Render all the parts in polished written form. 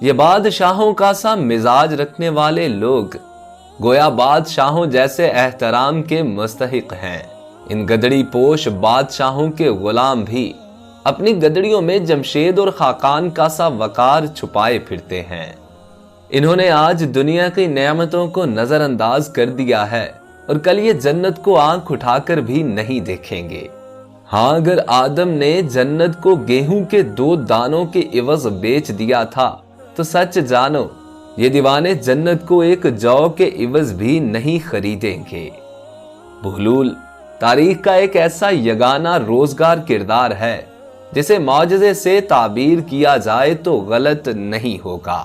یہ بادشاہوں کا سا مزاج رکھنے والے لوگ گویا بادشاہوں جیسے احترام کے مستحق ہیں۔ ان گدڑی پوش بادشاہوں کے غلام بھی اپنی گدڑیوں میں جمشید اور خاقان کا سا وقار چھپائے پھرتے ہیں۔ انہوں نے آج دنیا کی نعمتوں کو نظر انداز کر دیا ہے اور کل یہ جنت کو آنکھ اٹھا کر بھی نہیں دیکھیں گے۔ ہاں، اگر آدم نے جنت کو گیہوں کے 2 دانوں کے عوض بیچ دیا تھا تو سچ جانو یہ دیوانے جنت کو 1 جو کے عوض بھی نہیں خریدیں گے۔ بہلول تاریخ کا ایک ایسا یگانہ روزگار کردار ہے جسے معجزے سے تعبیر کیا جائے تو غلط نہیں ہوگا۔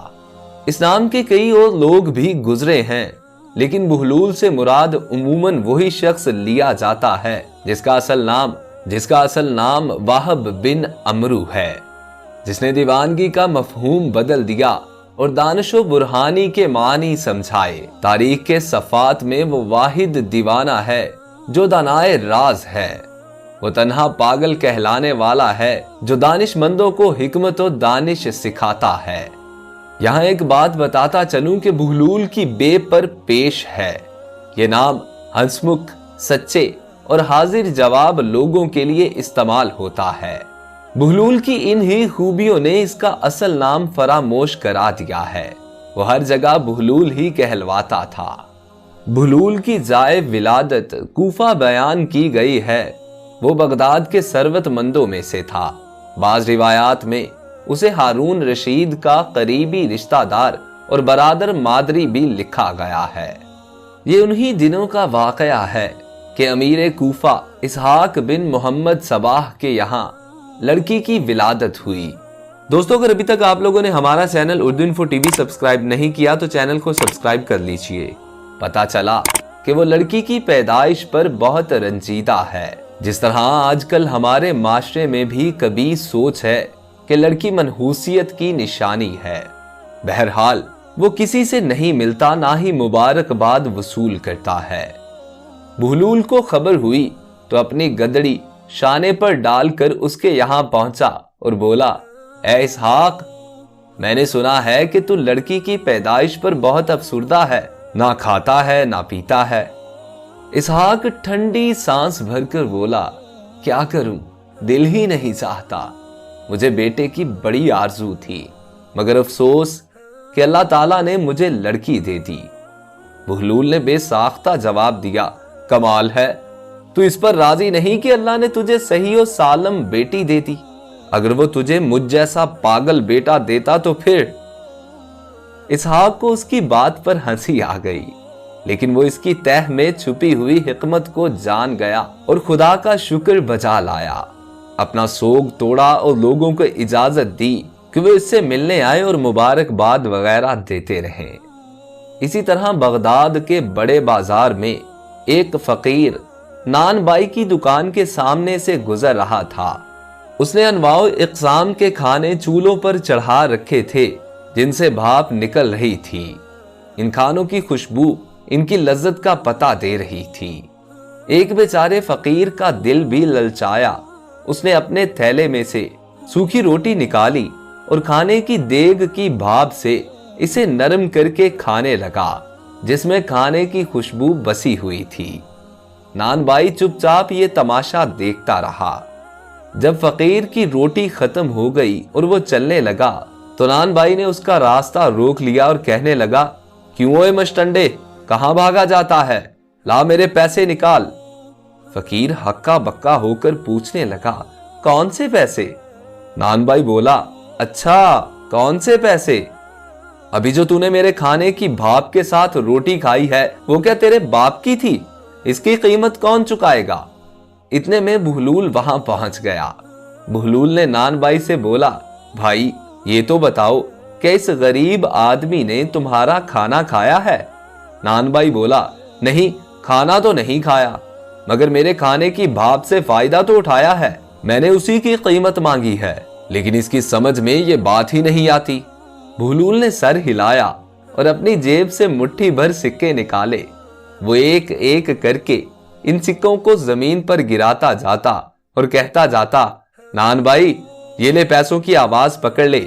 اس نام کے کئی اور لوگ بھی گزرے ہیں، لیکن بہلول سے مراد عموماً وہی شخص لیا جاتا ہے جس کا اصل نام واہب بن عمرو ہے، جس نے دیوانگی کا مفہوم بدل دیا اور دانش و برہانی کے معنی سمجھائے۔ تاریخ کے صفحات میں وہ واحد دیوانہ ہے جو دانائے راز ہے۔ وہ تنہا پاگل کہلانے والا ہے جو دانش مندوں کو حکمت و دانش سکھاتا ہے۔ یہاں ایک بات بتاتا چلوں کہ بہلول کی بے پر پیش ہے۔ یہ نام ہنسمکھ، سچے اور حاضر جواب لوگوں کے لیے استعمال ہوتا ہے۔ بہلول کی انہی خوبیوں نے اس کا اصل نام فراموش کرا دیا ہے۔ وہ ہر جگہ بہلول ہی کہلواتا تھا۔ بہلول کی جائے ولادت کوفہ بیان کی گئی ہے۔ وہ بغداد کے ثروت مندوں میں سے تھا۔ بعض روایات میں اسے ہارون رشید کا قریبی رشتہ دار اور برادر مادری بھی لکھا گیا ہے۔ یہ انہی دنوں کا واقعہ ہے کہ امیر کوفہ اسحاق بن محمد صباح کے یہاں لڑکی کی ولادت ہوئی۔ دوستو، اگر ابھی تک آپ لوگوں نے ہمارا channel Urdu info T V subscribe نہیں کیا تو چینل کو سبسکرائب کر لیجئے۔ پتا چلا کہ وہ لڑکی کی پیدائش پر بہت رنجیدہ ہے۔ جس طرح آج کل ہمارے معاشرے میں بھی کبھی سوچ ہے کہ لڑکی منحوسیت کی نشانی ہے۔ بہرحال وہ کسی سے نہیں ملتا، نہ ہی مبارکباد وصول کرتا ہے۔ بہلول کو خبر ہوئی تو اپنی گدڑی شانے پر ڈال کر اس کے یہاں پہنچا اور بولا، اے اسحاق، میں نے سنا ہے کہ تو لڑکی کی پیدائش پر بہت افسردہ ہے، نہ کھاتا ہے نہ پیتا ہے۔ اسحاق ٹھنڈی سانس بھر کر بولا، کیا کروں، دل ہی نہیں چاہتا۔ مجھے بیٹے کی بڑی آرزو تھی، مگر افسوس کہ اللہ تعالیٰ نے مجھے لڑکی دے دی۔ بہلول نے بے ساختہ جواب دیا، کمال ہے، تو اس پر راضی نہیں کہ اللہ نے تجھے صحیح و سالم بیٹی دے دی؟ اگر وہ تجھے مجھ جیسا پاگل بیٹا دیتا تو پھر؟ اسحاق کو اس کی بات پر ہنسی آ گئی، لیکن وہ اس کی تہ میں چھپی ہوئی حکمت کو جان گیا اور خدا کا شکر بجا لایا۔ اپنا سوگ توڑا اور لوگوں کو اجازت دی کہ وہ اس سے ملنے آئے اور مبارکباد وغیرہ دیتے رہیں۔ اسی طرح بغداد کے بڑے بازار میں ایک فقیر نان بائی کی دکان کے سامنے سے گزر رہا تھا۔ اس نے انواع و اقسام کے کھانے چولہوں پر چڑھا رکھے تھے جن سے بھاپ نکل رہی تھی۔ ان کھانوں کی خوشبو ان کی لذت کا پتہ دے رہی تھی۔ ایک بیچارے فقیر کا دل بھی للچایا۔ اس نے اپنے تھیلے میں سے سوکھی روٹی نکالی اور کھانے کی دیگ کی بھاپ سے اسے نرم کر کے کھانے لگا، جس میں کھانے کی خوشبو بسی ہوئی تھی۔ نان بائی چپ چاپ یہ تماشا دیکھتا رہا۔ جب فقیر کی روٹی ختم ہو گئی اور وہ چلنے لگا تو نان بائی نے اس کا راستہ روک لیا اور کہنے لگا، کیوں اے مشٹنڈے، کہاں بھاگا جاتا ہے؟ لا میرے پیسے نکال۔ فقیر ہکا بکا ہو کر پوچھنے لگا، کون سے پیسے؟ نان بائی بولا، اچھا، کون سے پیسے؟ ابھی جو نے میرے کھانے کی بھاپ کے ساتھ روٹی کھائی ہے وہ کیا تیرے باپ کی تھی؟ اس کی قیمت کون چکائے گا؟ اتنے میں بہلول وہاں پہنچ گیا۔ بہلول نے نان بائی سے بولا، بھائی یہ تو بتاؤ کہ اس غریب آدمی نے تمہارا کھانا کھایا ہے؟ نان بائی بولا، نہیں، کھانا تو نہیں کھایا، مگر میرے کھانے کی بھاپ سے فائدہ تو اٹھایا ہے۔ میں نے اسی کی قیمت مانگی ہے، لیکن اس کی سمجھ میں یہ بات ہی نہیں آتی۔ بہلول نے سر ہلایا اور اپنی جیب سے مٹھی بھر سکے نکالے۔ وہ ایک ایک کر کے ان سکوں کو زمین پر گراتا جاتا اور کہتا جاتا، نان بھائی یہ لے پیسوں کی آواز پکڑ لے،